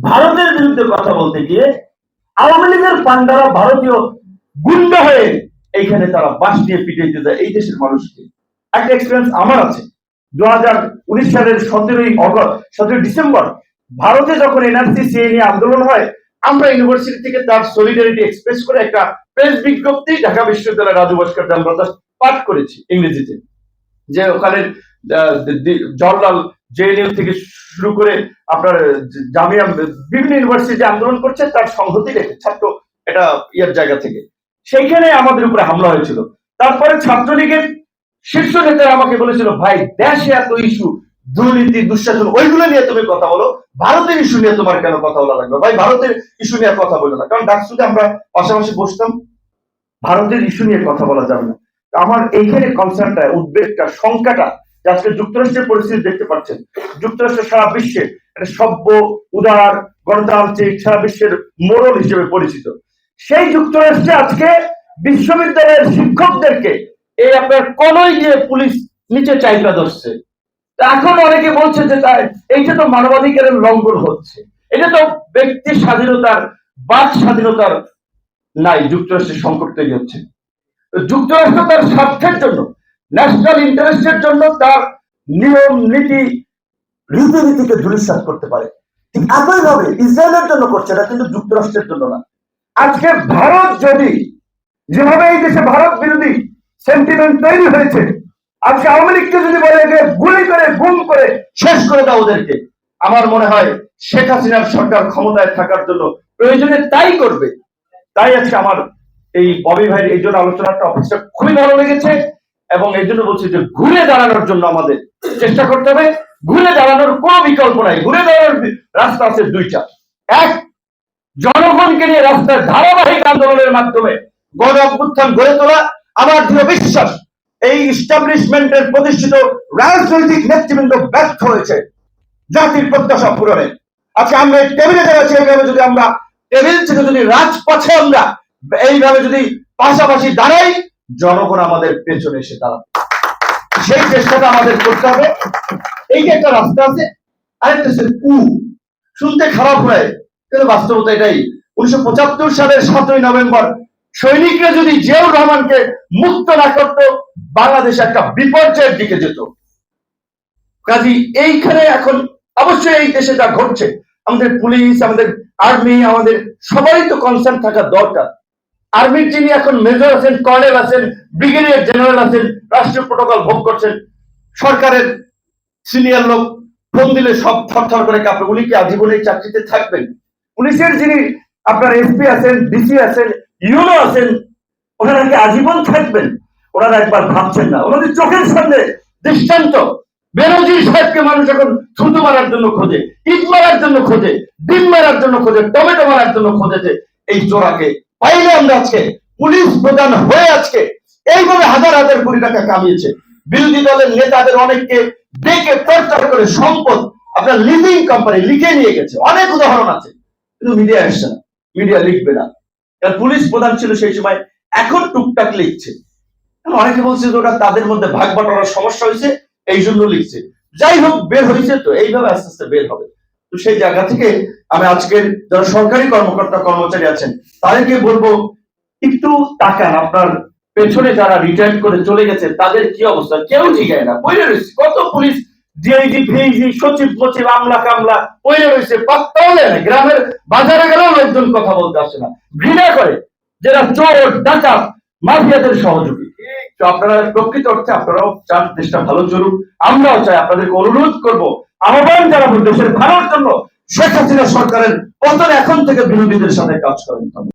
ভারতের বিরুদ্ধে কথা বলতে গিয়ে আওয়ামী লীগের পান্ডারা ভারতীয় গুন্ডা হয়ে এইখানে তারা বাস দিয়ে পিটাইতে যায় এই দেশের মানুষকে। একটা এক্সপিরিয়েন্স আমার আছে। 2019 সালের 17ই ডিসেম্বর ভারতে যখন এনআরসি সিএ নিয়ে আন্দোলন হয়, আমরা ইউনিভার্সিটি থেকে তার সলিডারিটি এক্সপ্রেস করে একটা প্রেস বিজ্ঞপ্তি ঢাকা বিশ্ববিদ্যালয়ের রাজু ভাস্কর আমরা পাঠ করেছি ইংরেজিতে, যে ওখানে জওহরলাল জেএনইউ থেকে শুরু করে আপনার জামিয়া বিভিন্ন ইউনিভার্সিটি আন্দোলন করছে তার সংহতি রেখে ছাত্র এটা ইয়ার জায়গা থেকে সেইখানে আমাদের উপরে হামলা হয়েছিল। তারপরে ছাত্রলীগের শীর্ষ নেতারা আমাকে বলেছিল, ভাই দেশে এত ইস্যু, দুর্নীতি, দুঃশাসন, ওইগুলো নিয়ে তুমি কথা বলো, ভারতের ইস্যু নিয়ে তোমার কেন কথা বলা লাগবে? ভাই ভারতের ইস্যু নিয়ে কথা বলো না, কারণ ডাকসুতে আমরা পাশাপাশি বসতাম, ভারতের ইস্যু নিয়ে কথা বলা যাবে না। আমার এইখানে কনসার্নটা, উদ্বেগটা, শঙ্কাটা, আজকে যুক্তরাষ্ট্রের পরিস্থিতি দেখতে পাচ্ছেন, যুক্তরাষ্ট্র সারা বিশ্বে একটা সভ্য, উদার, গণতান্ত্রিক, সারা বিশ্বের মোড়ল হিসেবে পরিচিত। সেই যুক্তরাষ্ট্রে আজকে বিশ্ববিদ্যালয়ের শিক্ষকদেরকে এই আপনার কলই দিয়ে পুলিশ নিচে চাইটা ধরছে। এখন অনেকে বলছে যে তাই এইটা তো মানবাধিকারের লঙ্ঘন হচ্ছে, এটা তো ব্যক্তি স্বাধীনতার, বাক স্বাধীনতার নাই, যুক্তরাষ্ট্রের সংকট তৈরি হচ্ছে। যুক্তরাষ্ট্র তার স্বার্থের জন্য, ন্যাশনাল ইন্টারেস্টের জন্য তার নিয়ম নীতি রীতিনীতিকে ধূলিসাৎ করতে পারে। ঠিক একইভাবে ইসরায়েলের জন্য করছে না, কিন্তু যুক্তরাষ্ট্রের জন্য না। আজকে ভারত যদি যেভাবে এই দেশে ভারত বিরোধী সেন্টিমেন্ট তৈরি হয়েছে, আজকে আওয়ামী লীগকে যদি বলে যে গুলি করে গুম করে শেষ করে দাও ওদেরকে, আমার মনে হয় শেখ হাসিনার সরকার ক্ষমতায় থাকার জন্য প্রয়োজনে তাই করবে। তাই আজকে আমার এই ববি ভাইয়ের এই জন্য আলোচনাটা অফিসটা খুবই ভালো লেগেছে, এবং এই জন্য বলছি যে ঘুরে দাঁড়ানোর জন্য আমাদের চেষ্টা করতে হবে। ঘুরে দাঁড়ানোর কোনো বিকল্প নাই। ঘুরে দাঁড়ানোর রাস্তা আছে দুইটা। এক, জনগণকে নিয়ে রাস্তার ধারাবাহিক আন্দোলনের মাধ্যমে গণ অভ্যুত্থান গড়ে তোলা। আমার দৃঢ় বিশ্বাস এই ইস্টাবলিশমেন্টের প্রতিষ্ঠিত রাজনৈতিক নেতৃবৃন্দ ব্যর্থ হয়েছে জাতির প্রত্যাশা পূরণে। আচ্ছা আমরা টেবিলে যাচ্ছি, এইভাবে যদি আমরা টেবিল থেকে যদি রাজপথে আমরা এইভাবে যদি পাশাপাশি দাঁড়াই, জনগণ আমাদের পেছনে এসে দাঁড়াবে। সেই চেষ্টাটা আমাদের করতে হবে। এই যে একটা রাস্তা আছে, আরেকটা শুনতে খারাপ হয়, কিন্তু বাস্তবতা এটাই। 1975 সালের 7ই নভেম্বর সৈনিকরা যদি জিয়াউর রহমানকে মুক্ত না করত, বাংলাদেশ একটা বিপর্যয়ের দিকে যেত। কাজী এইখানে এখন অবশ্যই এই দেশে যা ঘটছে, আমাদের পুলিশ, আমাদের আর্মি, আমাদের সবাই তো কনসার্ন থাকা দরকার। আর্মির যিনি এখন মেজর আছেন, কর্নেল আছেন, ব্রিগেডিয়ার জেনারেল আছেন, রাষ্ট্রীয় প্রোটোকল ভোগ করছেন, সরকারের সিনিয়র লোক, ফোন দিলে সব থরথর করে কাঁপে। উনি কি আজীবন এই চাকরিতে থাকবেন? পুলিশের যিনি আপনার এসপি আছেন, ডিসি আছেন, ইউনো আছেন, ওনারা কি আজীবন থাকবেন? ওনারা একবার ভাবছেন না? ওনাদের চোখের সামনে দৃষ্টান্ত। বেনজির সাহেবকে মানুষ এখন থুতু মারার জন্য খোঁজে, ইট মারার জন্য খোঁজে, ডিম মারার জন্য খোঁজে, টমেটো মারার জন্য খোঁজেছে। এই চোরাকে পাইলে আমরা আজকে পুলিশ প্রধান হয়ে আজকে এইভাবে হাজার হাজার কোটি টাকা কামিয়েছে। বিরোধী দলের নেতাদের অনেককে ডেকে টর্চার করে সম্পদ আপনার লিজিং কোম্পানি লিখে নিয়ে গেছে। অনেক উদাহরণ আছে, কিন্তু মিডিয়া আসছে না, মিডিয়া লিখবে না। কারণ পুলিশ প্রধান ছিল সেই সময়, এখন টুকটাক লিখছে। অনেকে বলছে যে ওটা তাদের মধ্যে ভাগ বাটোয়ারার সমস্যা হয়েছে, এই জন্য লিখছে। যাই হোক, বের হয়েছে তো, এইভাবে আস্তে আস্তে বের হবে। তো সেই জায়গা থেকে আমি আজকের যারা সরকারি কর্মকর্তা কর্মচারী আছেন তাদেরকে বলবো, একটু তাকান আপনার পেছনে যারা রিটায়ার করে চলে গেছে তাদের কি অবস্থা। কেউ জিগায় না, পড়ে রয়েছে। কত পুলিশ ডিআইজি, ভিআইজি, সচিব মচিব, আমলা কামলা পড়ে রয়েছে, পাত্তাও দেয় না। গ্রামের বাজারে গেলেও লোকজন কথা বলতে আসে না, ঘৃণা করে, যারা চোর ডাকাত মাফিয়াদের সহযোগী। তো আপনারা প্রকৃত অর্থে আপনারাও চান দেশটা ভালো চলুক, আমরাও চাই। আপনাদেরকে অনুরোধ করবো, আহ্বান জানাবো, দেশের ভালোর জন্য শেখ হাসিনা সরকারের পতন এখন থেকে বিরোধীদের সাথে কাজ করেন।